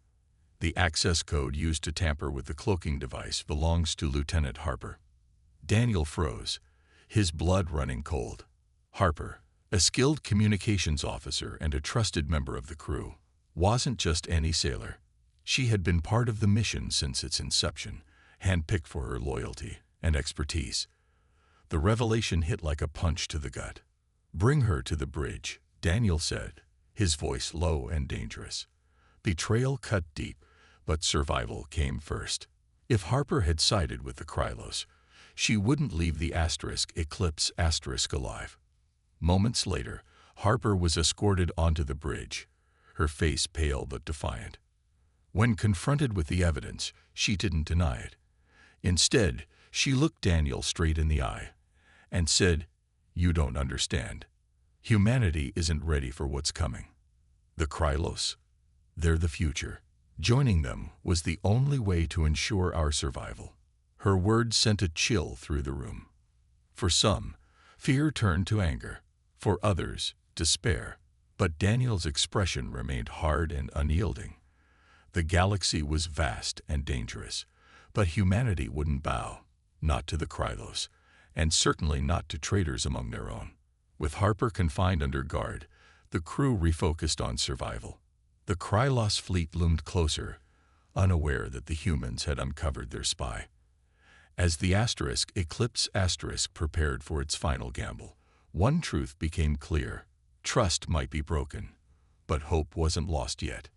The access code used to tamper with the cloaking device belongs to Lieutenant Harper. Daniel froze, his blood running cold. Harper, a skilled communications officer and a trusted member of the crew, wasn't just any sailor. She had been part of the mission since its inception, handpicked for her loyalty and expertise. The revelation hit like a punch to the gut. Bring her to the bridge, Daniel said, his voice low and dangerous. Betrayal cut deep, but survival came first. If Harper had sided with the Krylos, she wouldn't leave the Eclipse alive. Moments later, Harper was escorted onto the bridge, her face pale but defiant. When confronted with the evidence, she didn't deny it. Instead, she looked Daniel straight in the eye and said, You don't understand. Humanity isn't ready for what's coming. The Krylos, they're the future. Joining them was the only way to ensure our survival. Her words sent a chill through the room. For some, fear turned to anger. For others, despair. But Daniel's expression remained hard and unyielding. The galaxy was vast and dangerous, but humanity wouldn't bow, not to the Krylos, and certainly not to traitors among their own. With Harper confined under guard, the crew refocused on survival. The Krylos fleet loomed closer, unaware that the humans had uncovered their spy. As the Eclipse prepared for its final gamble, one truth became clear. Trust might be broken, but hope wasn't lost yet.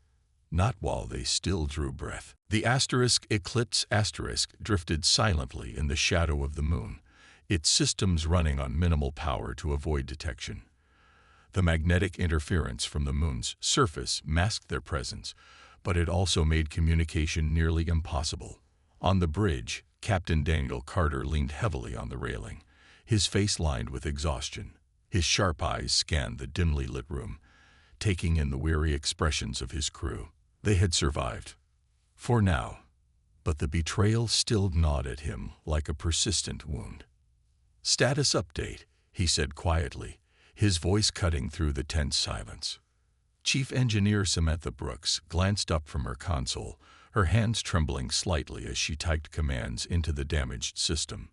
Not while they still drew breath. The Eclipse drifted silently in the shadow of the moon, its systems running on minimal power to avoid detection. The magnetic interference from the moon's surface masked their presence, but it also made communication nearly impossible. On the bridge, Captain Daniel Carter leaned heavily on the railing, his face lined with exhaustion. His sharp eyes scanned the dimly lit room, taking in the weary expressions of his crew. They had survived. For now. But the betrayal still gnawed at him like a persistent wound. "Status update," he said quietly, his voice cutting through the tense silence. Chief Engineer Samantha Brooks glanced up from her console, her hands trembling slightly as she typed commands into the damaged system.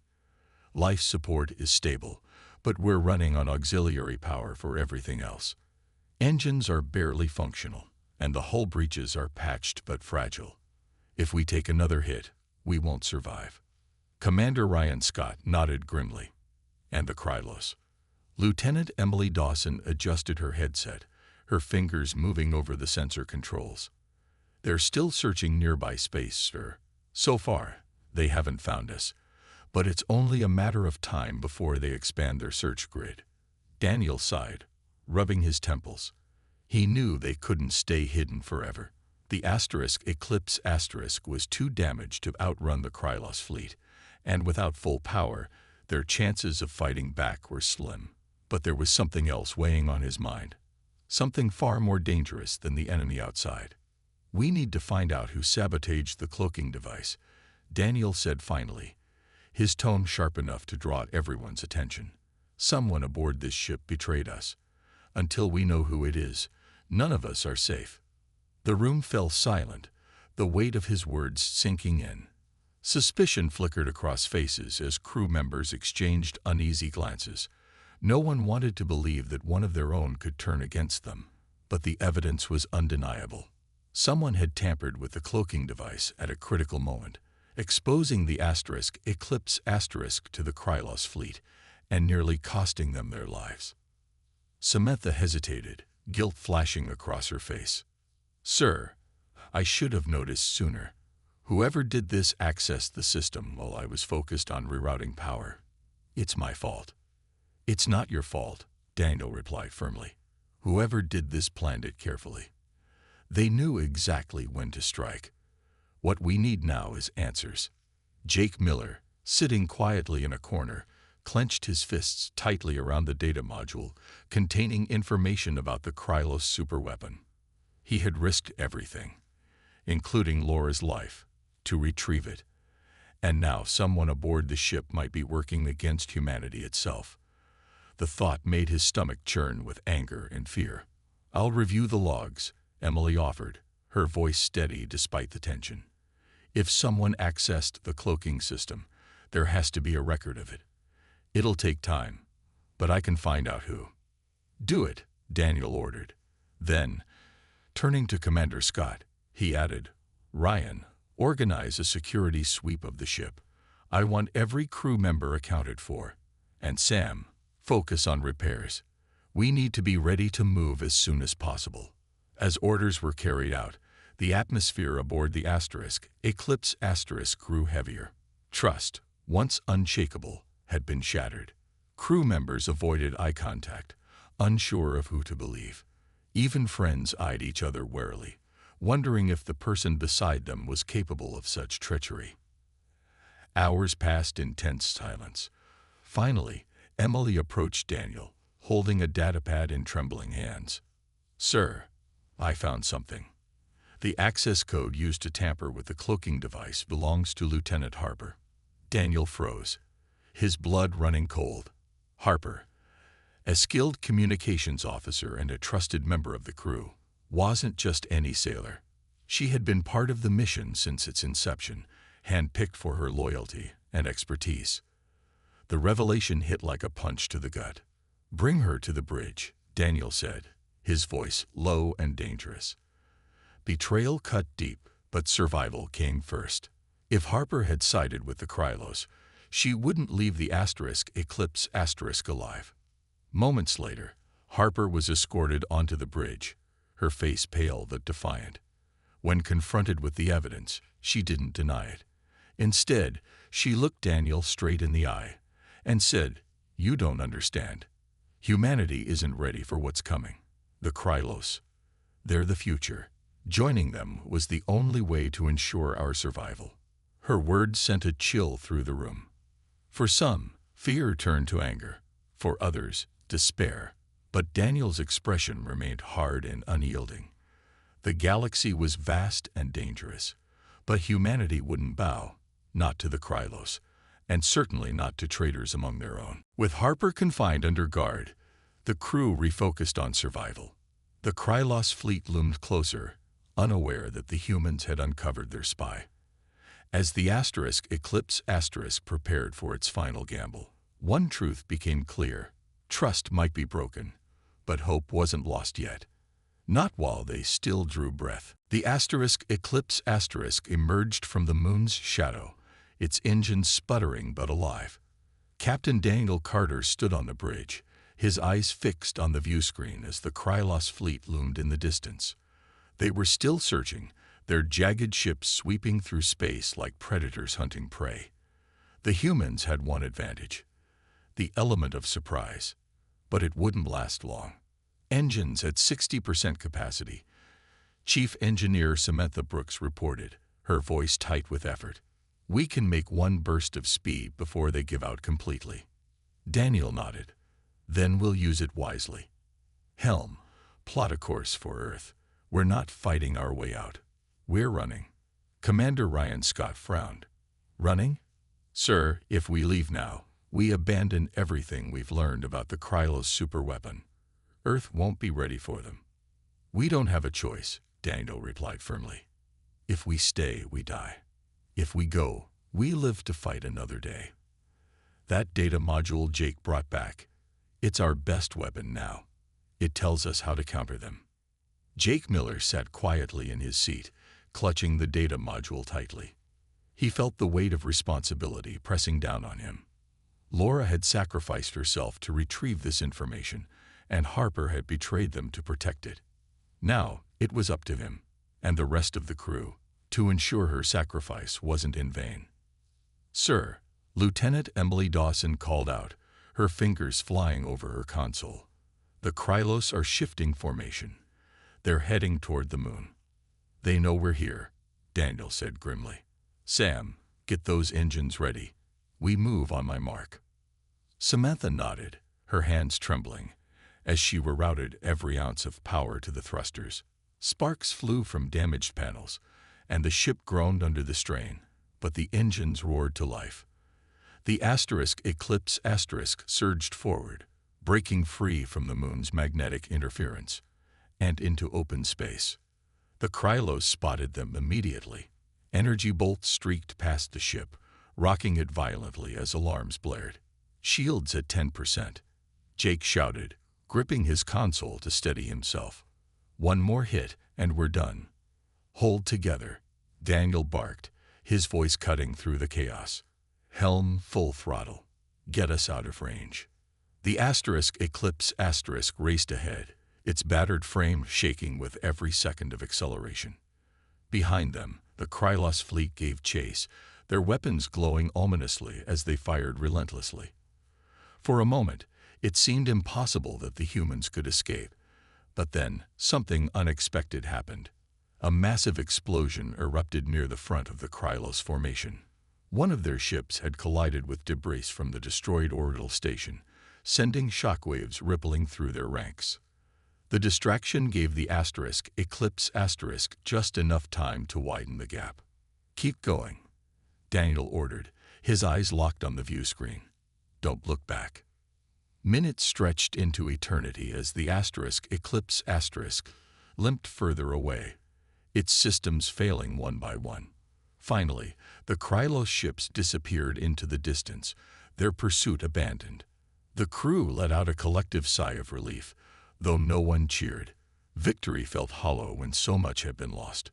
"Life support is stable, but we're running on auxiliary power for everything else. Engines are barely functional, and the hull breaches are patched but fragile. If we take another hit, we won't survive." Commander Ryan Scott nodded grimly. "And the Krylos?" Lieutenant Emily Dawson adjusted her headset, her fingers moving over the sensor controls. "They're still searching nearby space, sir. So far, they haven't found us, but it's only a matter of time before they expand their search grid." Daniel sighed, rubbing his temples. He knew they couldn't stay hidden forever. The Eclipse was too damaged to outrun the Krylos fleet, and without full power, their chances of fighting back were slim. But there was something else weighing on his mind. Something far more dangerous than the enemy outside. "We need to find out who sabotaged the cloaking device," Daniel said finally, his tone sharp enough to draw everyone's attention. "Someone aboard this ship betrayed us. Until we know who it is, none of us are safe." The room fell silent, the weight of his words sinking in. Suspicion flickered across faces as crew members exchanged uneasy glances. No one wanted to believe that one of their own could turn against them, but the evidence was undeniable. Someone had tampered with the cloaking device at a critical moment, exposing the Eclipse to the Krylos fleet and nearly costing them their lives. Samantha hesitated, guilt flashing across her face. "Sir, I should have noticed sooner. Whoever did this accessed the system while I was focused on rerouting power. It's my fault." "It's not your fault," Daniel replied firmly. "Whoever did this planned it carefully. They knew exactly when to strike. What we need now is answers." Jake Miller, sitting quietly in a corner, clenched his fists tightly around the data module containing information about the Krylos superweapon. He had risked everything, including Laura's life, to retrieve it. And now someone aboard the ship might be working against humanity itself. The thought made his stomach churn with anger and fear. "I'll review the logs," Emily offered, her voice steady despite the tension. "If someone accessed the cloaking system, there has to be a record of it. It'll take time, but I can find out who." "Do it," Daniel ordered. Then, turning to Commander Scott, he added, "Ryan, organize a security sweep of the ship. I want every crew member accounted for. And Sam, focus on repairs. We need to be ready to move as soon as possible." As orders were carried out, the atmosphere aboard the Eclipse grew heavier. Trust, once unshakable, had been shattered. Crew members avoided eye contact, unsure of who to believe. Even friends eyed each other warily, wondering if the person beside them was capable of such treachery. Hours passed in tense silence. Finally, Emily approached Daniel, holding a datapad in trembling hands. "Sir, I found something. The access code used to tamper with the cloaking device belongs to Lieutenant Harper." Daniel froze, his blood running cold. Harper, a skilled communications officer and a trusted member of the crew, wasn't just any sailor. She had been part of the mission since its inception, handpicked for her loyalty and expertise. The revelation hit like a punch to the gut. "Bring her to the bridge," Daniel said, his voice low and dangerous. Betrayal cut deep, but survival came first. If Harper had sided with the Krylos, she wouldn't leave the Eclipse alive. Moments later, Harper was escorted onto the bridge, her face pale but defiant. When confronted with the evidence, she didn't deny it. Instead, she looked Daniel straight in the eye and said, "You don't understand. Humanity isn't ready for what's coming. The Krylos, they're the future. Joining them was the only way to ensure our survival." Her words sent a chill through the room. For some, fear turned to anger. For others, despair. But Daniel's expression remained hard and unyielding. The galaxy was vast and dangerous, but humanity wouldn't bow, not to the Krylos, and certainly not to traitors among their own. With Harper confined under guard, the crew refocused on survival. The Krylos fleet loomed closer, unaware that the humans had uncovered their spy. As the Eclipse prepared for its final gamble, one truth became clear. Trust might be broken, but hope wasn't lost yet. Not while they still drew breath. The Eclipse emerged from the moon's shadow, its engines sputtering but alive. Captain Daniel Carter stood on the bridge, his eyes fixed on the viewscreen as the Krylos fleet loomed in the distance. They were still searching, their jagged ships sweeping through space like predators hunting prey. The humans had one advantage: the element of surprise. But it wouldn't last long. Engines at 60% capacity. Chief Engineer Samantha Brooks reported, her voice tight with effort. "We can make one burst of speed before they give out completely." Daniel nodded. "Then we'll use it wisely. Helm, plot a course for Earth. We're not fighting our way out. We're running." Commander Ryan Scott frowned. "Running? Sir, if we leave now, we abandon everything we've learned about the Krylos superweapon. Earth won't be ready for them." "We don't have a choice," Daniel replied firmly. "If we stay, we die. If we go, we live to fight another day." That data module Jake brought back. It's our best weapon now. It tells us how to counter them. Jake Miller sat quietly in his seat, clutching the data module tightly. He felt the weight of responsibility pressing down on him. Laura had sacrificed herself to retrieve this information, and Harper had betrayed them to protect it. Now, it was up to him, and the rest of the crew, to ensure her sacrifice wasn't in vain. "Sir," Lieutenant Emily Dawson called out, her fingers flying over her console. "The Krylos are shifting formation. They're heading toward the moon." "They know we're here," Daniel said grimly. "Sam, get those engines ready. We move on my mark." Samantha nodded, her hands trembling, as she rerouted every ounce of power to the thrusters. Sparks flew from damaged panels, and the ship groaned under the strain, but the engines roared to life. The Eclipse surged forward, breaking free from the moon's magnetic interference, and into open space. The Krylos spotted them immediately. Energy bolts streaked past the ship, rocking it violently as alarms blared. "Shields at 10%. Jake shouted, gripping his console to steady himself. "One more hit, and we're done." "Hold together," Daniel barked, his voice cutting through the chaos. "Helm full throttle. Get us out of range." The Eclipse raced ahead, its battered frame shaking with every second of acceleration. Behind them, the Krylos fleet gave chase, their weapons glowing ominously as they fired relentlessly. For a moment, it seemed impossible that the humans could escape. But then, something unexpected happened. A massive explosion erupted near the front of the Krylos formation. One of their ships had collided with debris from the destroyed orbital station, sending shockwaves rippling through their ranks. The distraction gave the Eclipse just enough time to widen the gap. "Keep going," Daniel ordered, his eyes locked on the view screen. "Don't look back." Minutes stretched into eternity as the Eclipse limped further away, its systems failing one by one. Finally, the Krylos ships disappeared into the distance, their pursuit abandoned. The crew let out a collective sigh of relief, though no one cheered. Victory felt hollow when so much had been lost.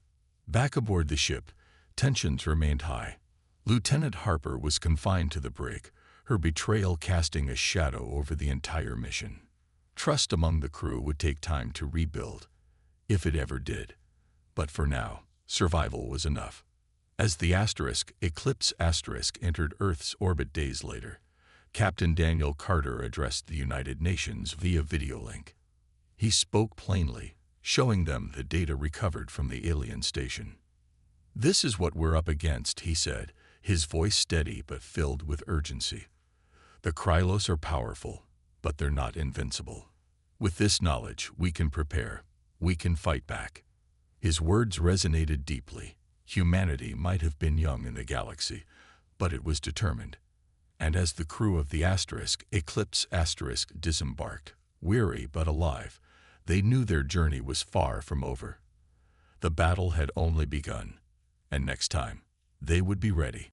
Back aboard the ship, tensions remained high. Lieutenant Harper was confined to the brig, her betrayal casting a shadow over the entire mission. Trust among the crew would take time to rebuild, if it ever did. But for now, survival was enough. As the Eclipse entered Earth's orbit days later, Captain Daniel Carter addressed the United Nations via video link. He spoke plainly, showing them the data recovered from the alien station. "This is what we're up against," he said, his voice steady but filled with urgency. "The Krylos are powerful, but they're not invincible. With this knowledge, we can prepare. We can fight back." His words resonated deeply. Humanity might have been young in the galaxy, but it was determined. And as the crew of the Eclipse disembarked, weary but alive, they knew their journey was far from over. The battle had only begun, and next time, they would be ready.